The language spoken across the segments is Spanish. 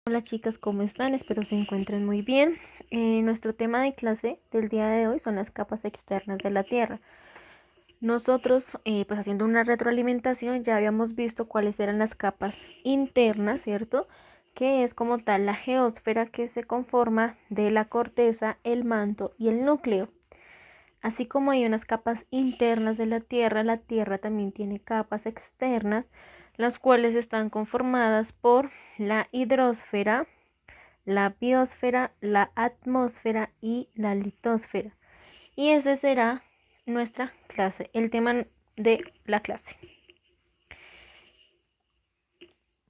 Hola chicas, ¿cómo están? Espero se encuentren muy bien. Nuestro tema de clase del día de hoy son las capas externas de la Tierra. Nosotros, pues haciendo una retroalimentación, ya habíamos visto cuáles eran las capas internas, ¿cierto? Que es como tal la geósfera que se conforma de la corteza, el manto y el núcleo. Así como hay unas capas internas de la Tierra también tiene capas externas, las cuales están conformadas por la hidrosfera, la biosfera, la atmósfera y la litosfera. Y ese será nuestra clase, el tema de la clase.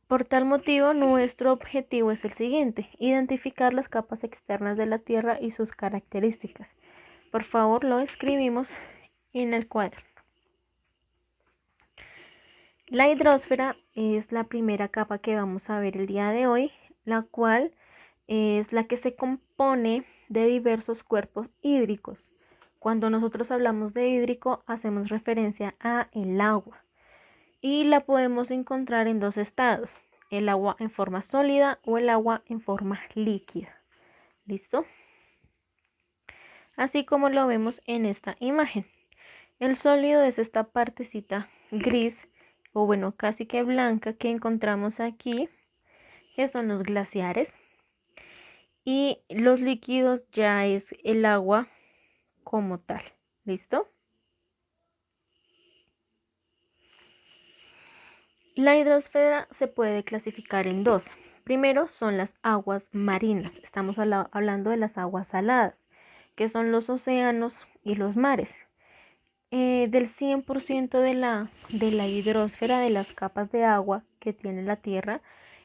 Por tal motivo, nuestro objetivo es el siguiente: identificar las capas externas de la Tierra y sus características. Por favor, lo escribimos en el cuadro. La hidrosfera es la primera capa que vamos a ver el día de hoy, la cual es la que se compone de diversos cuerpos hídricos. Cuando nosotros hablamos de hídrico, hacemos referencia a el agua y la podemos encontrar en dos estados: el agua en forma sólida o el agua en forma líquida. ¿Listo? Así como lo vemos en esta imagen. El sólido es esta partecita gris, o bueno, casi que blanca, que encontramos aquí, que son los glaciares. Y los líquidos ya es el agua como tal. ¿Listo? La hidrosfera se puede clasificar en dos. Primero son las aguas marinas. Estamos hablando de las aguas saladas, que son los océanos y los mares. Del 100% de la hidrosfera, de las capas de agua que tiene la Tierra,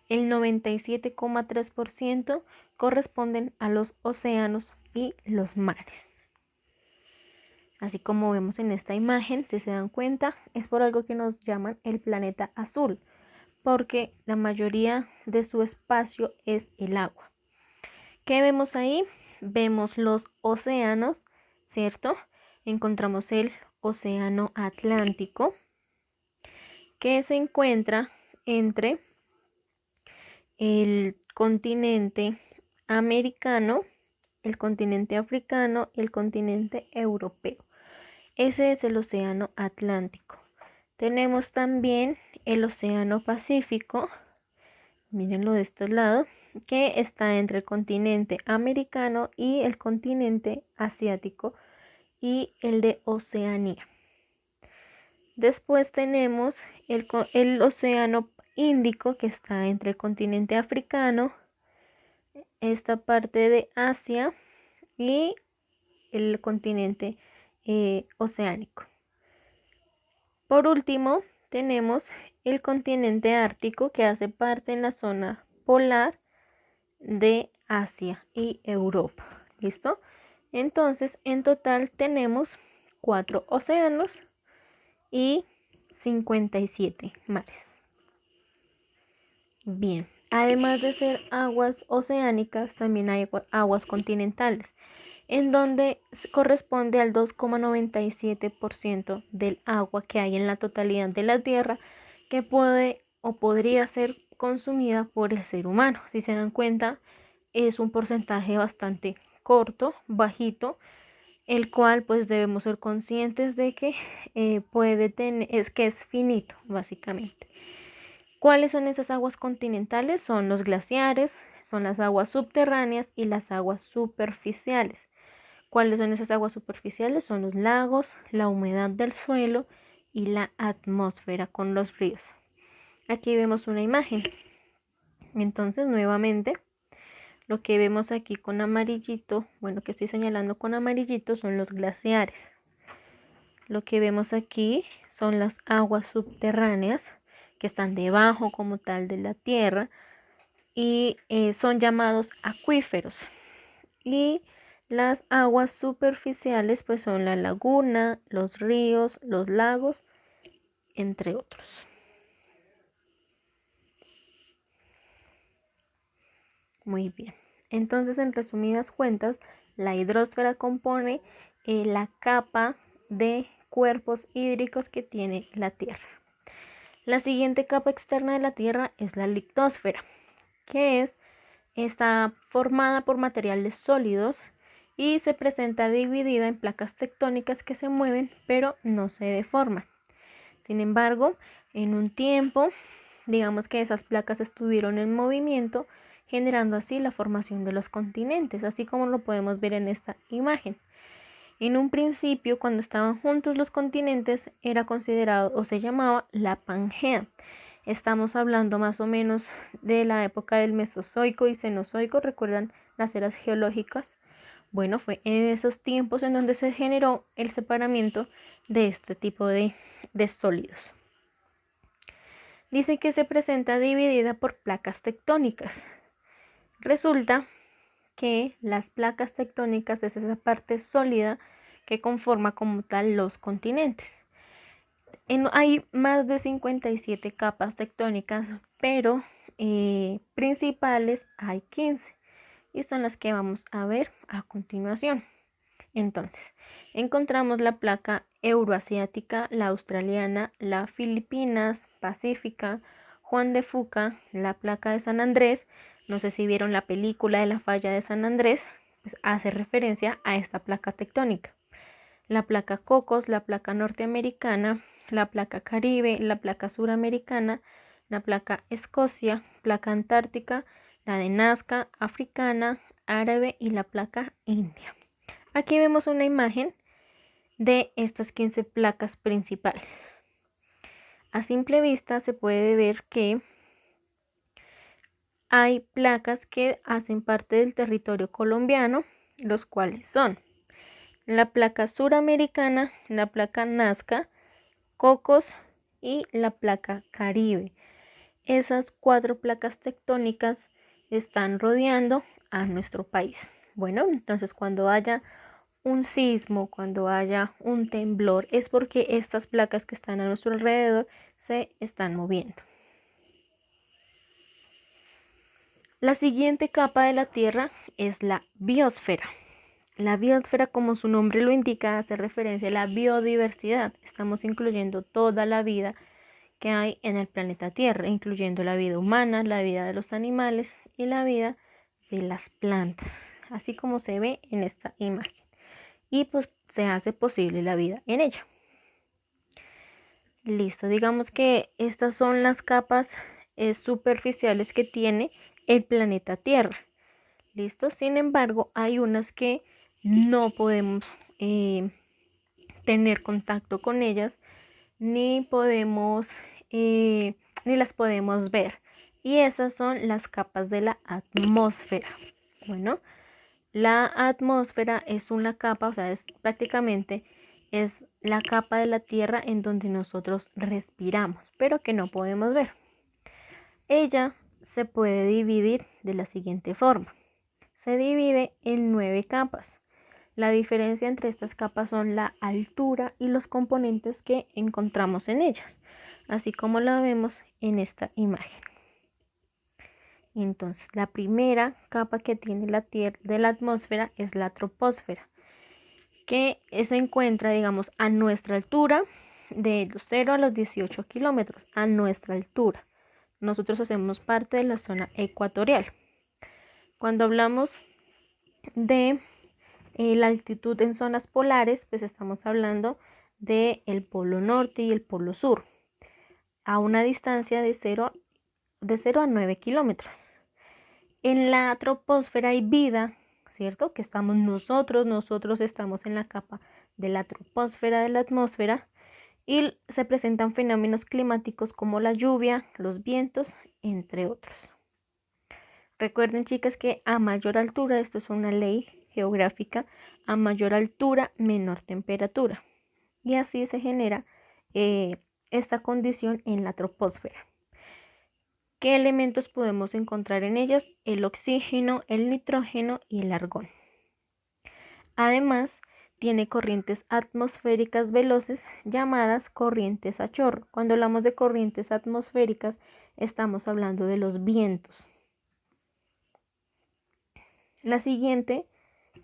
el 97,3% corresponden a los océanos y los mares. Así como vemos en esta imagen, si se dan cuenta, es por algo que nos llaman el planeta azul, porque la mayoría de su espacio es el agua. ¿Qué vemos ahí? Vemos los océanos, ¿cierto? Encontramos el océano Atlántico, que se encuentra entre el continente americano, el continente africano y el continente europeo. Ese es el océano Atlántico. Tenemos también el océano Pacífico, mírenlo de este lado, que está entre el continente americano y el continente asiático y el de Oceanía. Después tenemos el océano Índico, que está entre el continente africano, esta parte de Asia y el continente oceánico. Por último, tenemos el continente ártico, que hace parte en la zona polar de Asia y Europa. ¿Listo? Entonces, en total tenemos 4 océanos y 57 mares. Bien, además de ser aguas oceánicas, también hay aguas continentales, en donde corresponde al 2,97% del agua que hay en la totalidad de la Tierra, que puede o podría ser consumida por el ser humano. Si se dan cuenta, es un porcentaje bastante corto, bajito, el cual pues debemos ser conscientes de que puede tener, que es finito básicamente. ¿Cuáles son esas aguas continentales? Son los glaciares, son las aguas subterráneas y las aguas superficiales. ¿Cuáles son esas aguas superficiales? Son los lagos, la humedad del suelo y la atmósfera con los ríos. Aquí vemos una imagen. Entonces, nuevamente, lo que vemos aquí con amarillito, bueno, que estoy señalando con amarillito, son los glaciares. Lo que vemos aquí son las aguas subterráneas, que están debajo como tal de la tierra y son llamados acuíferos. Y las aguas superficiales pues son la laguna, los ríos, los lagos, entre otros. Muy bien. Entonces, en resumidas cuentas, la hidrosfera compone la capa de cuerpos hídricos que tiene la Tierra. La siguiente capa externa de la Tierra es la litosfera, que es Está formada por materiales sólidos y se presenta dividida en placas tectónicas que se mueven pero no se deforman. Sin embargo, en un tiempo, digamos que esas placas estuvieron en movimiento, generando así la formación de los continentes, así como lo podemos ver en esta imagen. En un principio, cuando estaban juntos los continentes, era considerado o se llamaba la Pangea. Estamos hablando más o menos de la época del Mesozoico y Cenozoico. ¿Recuerdan las eras geológicas? Bueno, fue en esos tiempos en donde se generó el separamiento de este tipo de sólidos. Dice que se presenta dividida por placas tectónicas. Resulta que las placas tectónicas es esa parte sólida que conforma como tal los continentes. Hay más de 57 capas tectónicas, pero principales hay 15 y son las que vamos a ver a continuación. Entonces, encontramos la placa euroasiática, la australiana, la Filipinas, Pacífica, Juan de Fuca, la placa de San Andrés. No sé si vieron la película de la falla de San Andrés, pues hace referencia a esta placa tectónica. La placa Cocos, la placa norteamericana, la placa Caribe, la placa suramericana, la placa Escocia, placa antártica, la de Nazca, africana, árabe y la placa India. Aquí vemos una imagen de estas 15 placas principales. A simple vista se puede ver que hay placas que hacen parte del territorio colombiano, los cuales son la placa suramericana, la placa Nazca, Cocos y la placa Caribe. Esas 4 placas tectónicas están rodeando a nuestro país. Bueno, entonces cuando haya un sismo, cuando haya un temblor, es porque estas placas que están a nuestro alrededor se están moviendo. La siguiente capa de la Tierra es la biosfera. La biosfera, como su nombre lo indica, hace referencia a la biodiversidad. Estamos incluyendo toda la vida que hay en el planeta Tierra, incluyendo la vida humana, la vida de los animales y la vida de las plantas, así como se ve en esta imagen. Y pues se hace posible la vida en ella. Listo, digamos que estas son las capas superficiales que tiene el planeta Tierra. Listo, sin embargo, hay unas que no podemos tener contacto con ellas, ni podemos, ni las podemos ver. Y esas son las capas de la atmósfera. Bueno, la atmósfera es una capa, o sea, es prácticamente es la capa de la Tierra en donde nosotros respiramos, pero que no podemos ver. Ella se puede dividir de la siguiente forma. Se divide en 9 capas. La diferencia entre estas capas son la altura y los componentes que encontramos en ellas, así como la vemos en esta imagen. Entonces, la primera capa que tiene la Tierra de la atmósfera es la troposfera, que se encuentra, digamos, a nuestra altura, de los 0 a los 18 kilómetros, a nuestra altura. Nosotros hacemos parte de la zona ecuatorial. Cuando hablamos de la altitud en zonas polares, pues estamos hablando del polo norte y el polo sur, a una distancia de 0 a 9 kilómetros. En la troposfera hay vida, ¿cierto? Que estamos nosotros estamos en la capa de la troposfera de la atmósfera y se presentan fenómenos climáticos como la lluvia, los vientos, entre otros. Recuerden, chicas, que a mayor altura, esto es una ley geográfica, a mayor altura, menor temperatura. Y así se genera esta condición en la troposfera. ¿Qué elementos podemos encontrar en ellas? El oxígeno, el nitrógeno y el argón. Además, tiene corrientes atmosféricas veloces llamadas corrientes a chorro. Cuando hablamos de corrientes atmosféricas, estamos hablando de los vientos. La siguiente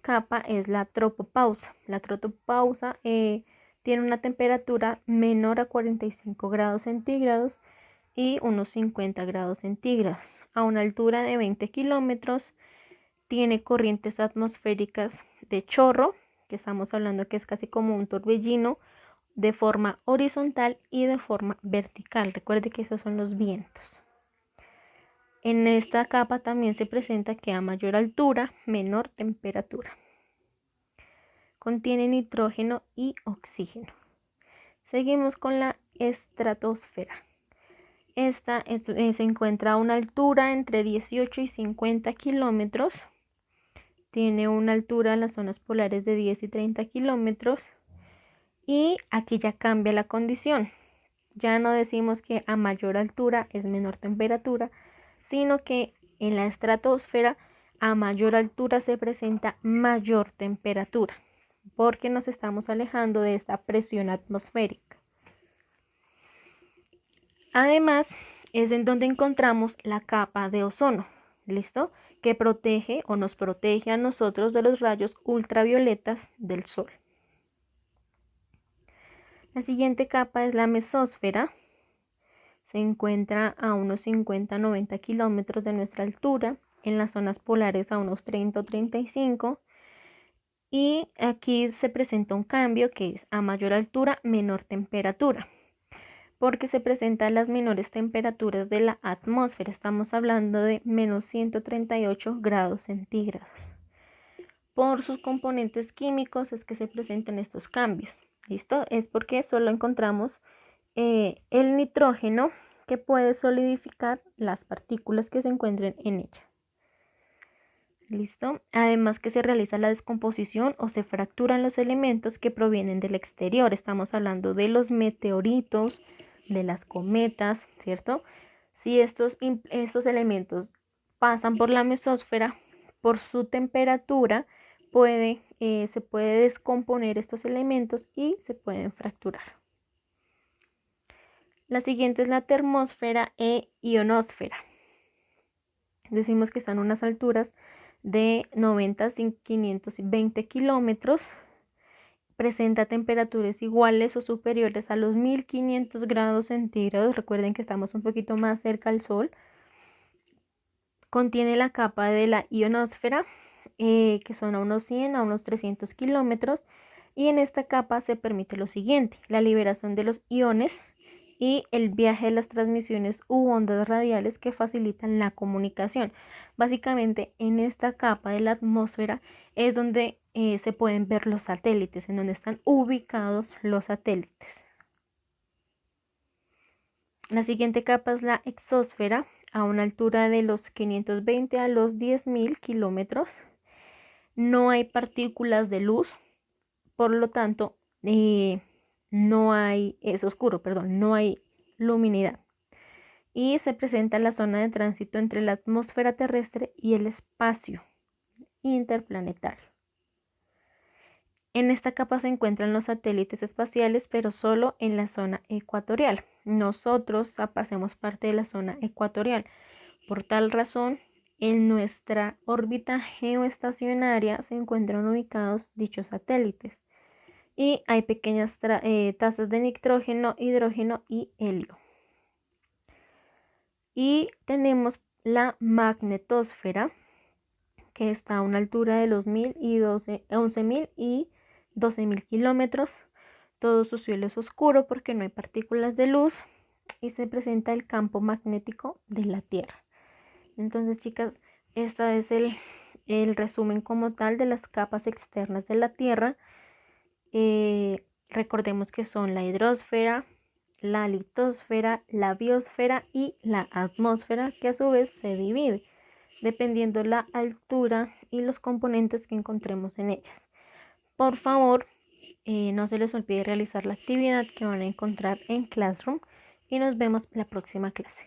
capa es la tropopausa. La tropopausa tiene una temperatura menor a 45 grados centígrados y unos 50 grados centígrados, a una altura de 20 kilómetros, tiene corrientes atmosféricas de chorro, que estamos hablando que es casi como un torbellino, de forma horizontal y de forma vertical. Recuerde que esos son los vientos. En esta capa también se presenta que a mayor altura, menor temperatura. Contiene nitrógeno y oxígeno. Seguimos con la estratosfera. Esta se encuentra a una altura entre 18 y 50 kilómetros. Tiene una altura en las zonas polares de 10 y 30 kilómetros. Y aquí ya cambia la condición. Ya no decimos que a mayor altura es menor temperatura, sino que en la estratosfera a mayor altura se presenta mayor temperatura, porque nos estamos alejando de esta presión atmosférica. Además, es en donde encontramos la capa de ozono, ¿listo? Que protege o nos protege a nosotros de los rayos ultravioletas del sol. La siguiente capa es la mesósfera. Se encuentra a unos 50-90 kilómetros de nuestra altura, en las zonas polares a unos 30 o 35. Y aquí se presenta un cambio que es a mayor altura, menor temperatura, porque se presentan las menores temperaturas de la atmósfera. Estamos hablando de menos 138 grados centígrados. Por sus componentes químicos es que se presentan estos cambios. ¿Listo? Es porque solo encontramos el nitrógeno, que puede solidificar las partículas que se encuentren en ella. ¿Listo? Además que se realiza la descomposición o se fracturan los elementos que provienen del exterior. Estamos hablando de los meteoritos, de las cometas, ¿cierto? Si estos elementos pasan por la mesósfera, por su temperatura, se puede descomponer estos elementos y se pueden fracturar. La siguiente es la termósfera e ionosfera. Decimos que están a unas alturas de 90 a 520 kilómetros. Presenta temperaturas iguales o superiores a los 1500 grados centígrados. Recuerden que estamos un poquito más cerca al Sol. Contiene la capa de la ionosfera, que son a unos 100 a unos 300 kilómetros. Y en esta capa se permite lo siguiente: la liberación de los iones y el viaje de las transmisiones u ondas radiales que facilitan la comunicación. Básicamente en esta capa de la atmósfera es donde se pueden ver los satélites, en donde están ubicados los satélites. La siguiente capa es la exósfera, a una altura de los 520 a los 10.000 kilómetros. No hay partículas de luz, por lo tanto no hay luminidad. Y se presenta la zona de tránsito entre la atmósfera terrestre y el espacio interplanetario. En esta capa se encuentran los satélites espaciales, pero solo en la zona ecuatorial. Nosotros hacemos parte de la zona ecuatorial. Por tal razón, en nuestra órbita geoestacionaria se encuentran ubicados dichos satélites. Y hay pequeñas trazas de nitrógeno, hidrógeno y helio. Y tenemos la magnetosfera, que está a una altura de los 11.000 y 12.000 kilómetros. Todo su cielo es oscuro porque no hay partículas de luz y se presenta el campo magnético de la Tierra. Entonces, chicas, este es el resumen como tal de las capas externas de la Tierra. Recordemos que son la hidrosfera, la litosfera, la biosfera y la atmósfera, que a su vez se divide dependiendo la altura y los componentes que encontremos en ellas. Por favor, no se les olvide realizar la actividad que van a encontrar en Classroom y nos vemos la próxima clase.